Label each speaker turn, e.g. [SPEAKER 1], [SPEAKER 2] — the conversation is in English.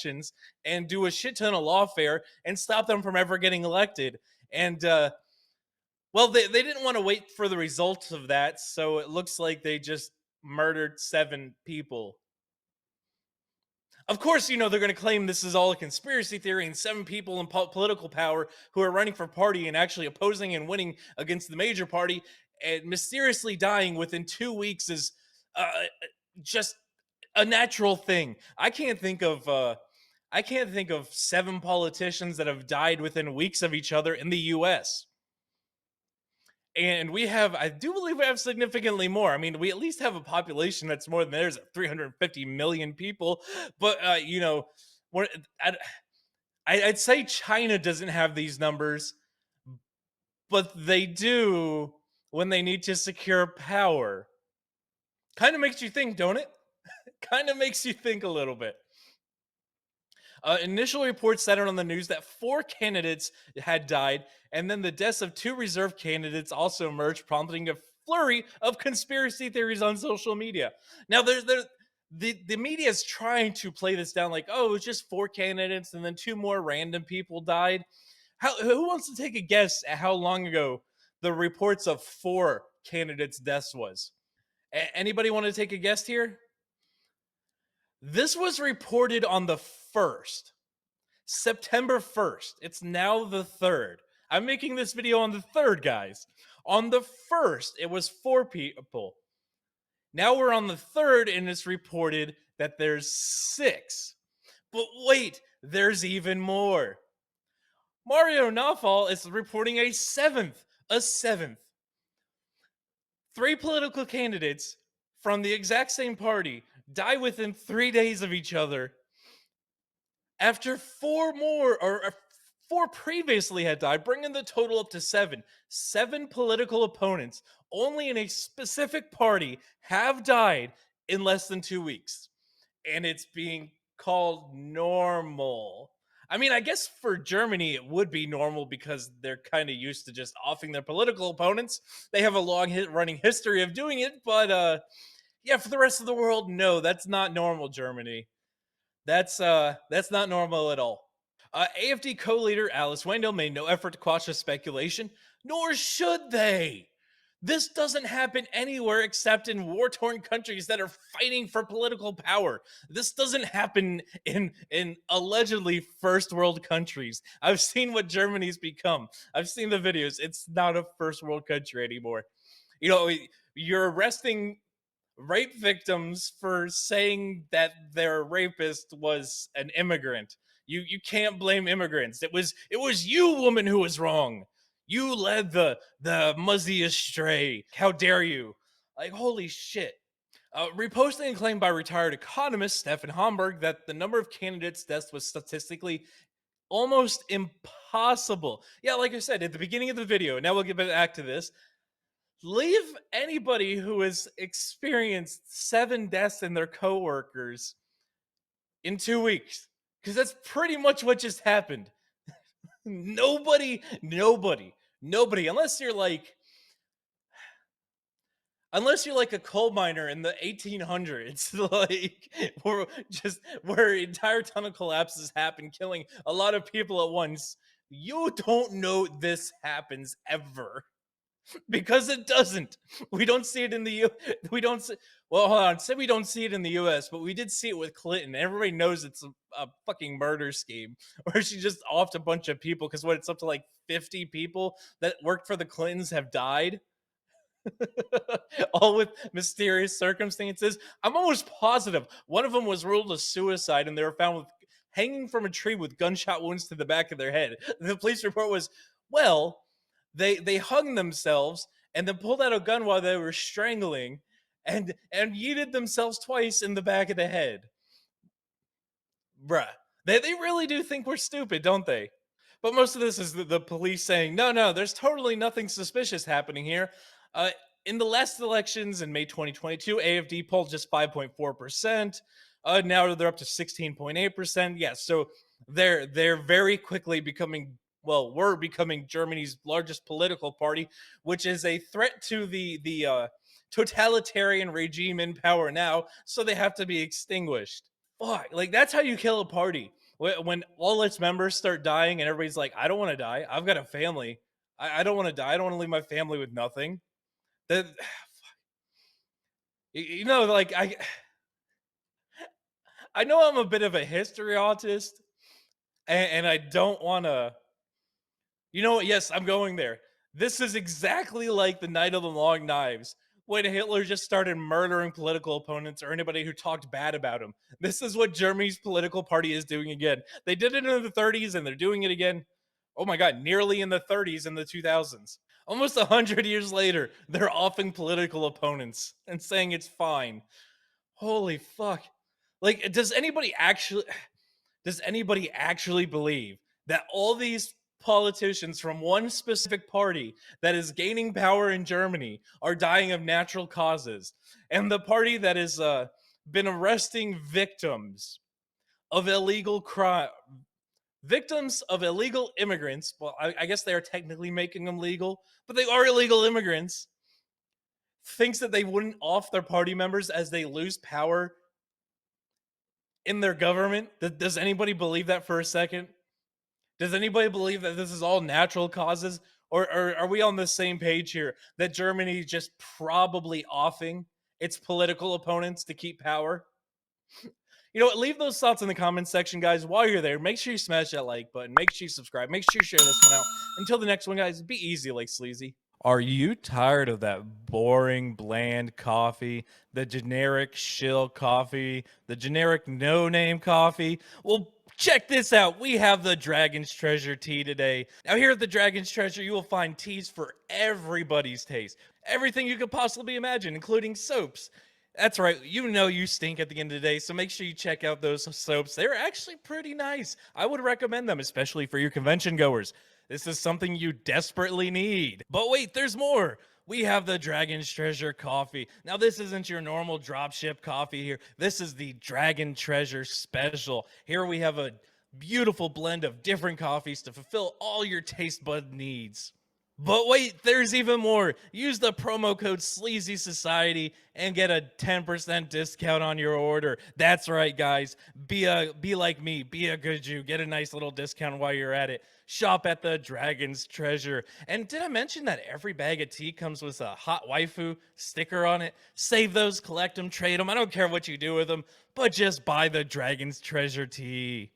[SPEAKER 1] elections and do a shit ton of lawfare and stop them from ever getting elected. And well, they didn't want to wait for the results of that, so it looks like they just murdered 7 people. Of course, they're going to claim this is all a conspiracy theory and 7 people in political power who are running for party and actually opposing and winning against the major party and mysteriously dying within 2 weeks is just a natural thing. I can't think of 7 politicians that have died within weeks of each other in the U.S. And I do believe we have significantly more. I mean, we at least have a population that's more than theirs at 350 million people. But, we're, I'd, I'd say China doesn't have these numbers, but they do when they need to secure power. Kind of makes you think, don't it? Kind of makes you think a little bit. Initial reports said it on the news that 4 candidates had died, and then the deaths of 2 reserve candidates also emerged, prompting a flurry of conspiracy theories on social media. Now, the media is trying to play this down like, oh, it's just 4 candidates, and then 2 more random people died. Who wants to take a guess at how long ago the reports of 4 candidates' deaths was? Anybody want to take a guess here? This was reported on the 1st. September 1st. It's now the 3rd. I'm making this video on the 3rd, guys. On the 1st, it was 4 people. Now we're on the 3rd, and it's reported that there's 6. But wait, there's even more. Mario Nawfal is reporting a 7th. A 7th. 3 political candidates from the exact same party die within 3 days of each other after 4 previously had died, bringing the total up to 7. 7 political opponents, only in a specific party, have died in less than 2 weeks. And it's being called normal. I mean, I guess for Germany, it would be normal because they're kind of used to just offing their political opponents. They have a long running history of doing it. But yeah, for the rest of the world, no, that's not normal, Germany. That's not normal at all. AfD co-leader Alice Wendell made no effort to quash the speculation, nor should they. This doesn't happen anywhere except in war-torn countries that are fighting for political power. This doesn't happen in allegedly first world countries. I've seen what Germany's become. I've seen the videos. It's not a first world country anymore. You're arresting rape victims for saying that their rapist was an immigrant. You can't blame immigrants. It was you, woman, who was wrong. You led the muzzy astray. How dare you? Like, holy shit. Reposting a claim by retired economist Stefan Homburg that the number of candidates' deaths was statistically almost impossible. Yeah, like I said at the beginning of the video, now we'll get back to this. Leave anybody who has experienced 7 deaths in their coworkers in 2 weeks, because that's pretty much what just happened. Nobody, unless you're like a coal miner in the 1800s, like where entire tunnel collapses happen, killing a lot of people at once. You don't know this happens ever. Because it doesn't. We don't see it in the U. We don't see. Well, hold on. Say we don't see it in the U.S., but we did see it with Clinton. Everybody knows it's a fucking murder scheme where she just offed a bunch of people because it's up to like 50 people that worked for the Clintons have died, all with mysterious circumstances. I'm almost positive one of them was ruled a suicide, and they were found with hanging from a tree with gunshot wounds to the back of their head. The police report was, well, they hung themselves and then pulled out a gun while they were strangling and yeeted themselves twice in the back of the head. Bruh. They really do think we're stupid, don't they? But most of this is the police saying, no, there's totally nothing suspicious happening here. Uh, in the last elections in May 2022, AfD polled just 5.4%. Now they're up to 16.8%. Yeah, so they're very quickly becoming, well, we're becoming Germany's largest political party, which is a threat to the totalitarian regime in power now. So they have to be extinguished. Fuck, like that's how you kill a party. When all its members start dying and everybody's like, I don't want to die. I've got a family. I don't want to die. I don't want to leave my family with nothing. That like I know I'm a bit of a history autist, and I don't want to. You know what? Yes, I'm going there. This is exactly like the Night of the Long Knives when Hitler just started murdering political opponents or anybody who talked bad about him. This is what Germany's political party is doing again. They did it in the 30s and they're doing it again. Oh my God, nearly in the 30s and the 2000s. Almost 100 years later, they're offing political opponents and saying it's fine. Holy fuck. Like, does anybody actually believe that all these politicians from one specific party that is gaining power in Germany are dying of natural causes, and the party that has been arresting of illegal crime victims of illegal immigrants, well, I guess they are technically making them legal, but they are illegal immigrants, thinks that they wouldn't off their party members as they lose power in their government? Does anybody believe that for a second? Does anybody believe that this is all natural causes? Or are we on the same page here that Germany just probably offing its political opponents to keep power? You know what? Leave those thoughts in the comments section, guys. While you're there, make sure you smash that like button. Make sure you subscribe. Make sure you share this one out. Until the next one, guys, be easy like sleazy. Are you tired of that boring, bland coffee? The generic shill coffee? The generic no name coffee? Well, check this out. We have the Dragon's Treasure tea today. Now, here at the Dragon's Treasure, you will find teas for everybody's taste. Everything you could possibly imagine, including soaps. That's right. You know you stink at the end of the day, so make sure you check out those soaps. They're actually pretty nice. I would recommend them, especially for your convention goers. This is something you desperately need. But wait, there's more. We have the Dragon's Treasure coffee. Now, this isn't your normal dropship coffee here. This is the Dragon Treasure special. Here we have a beautiful blend of different coffees to fulfill all your taste bud needs. But wait, there's even more. Use the promo code Sleazy Society and get a 10% discount on your order. That's right, guys. Be like me. Be a good Jew. Get a nice little discount while you're at it. Shop at the Dragon's Treasure. And did I mention that every bag of tea comes with a hot waifu sticker on it? Save those, collect them, trade them. I don't care what you do with them, but just buy the Dragon's Treasure tea.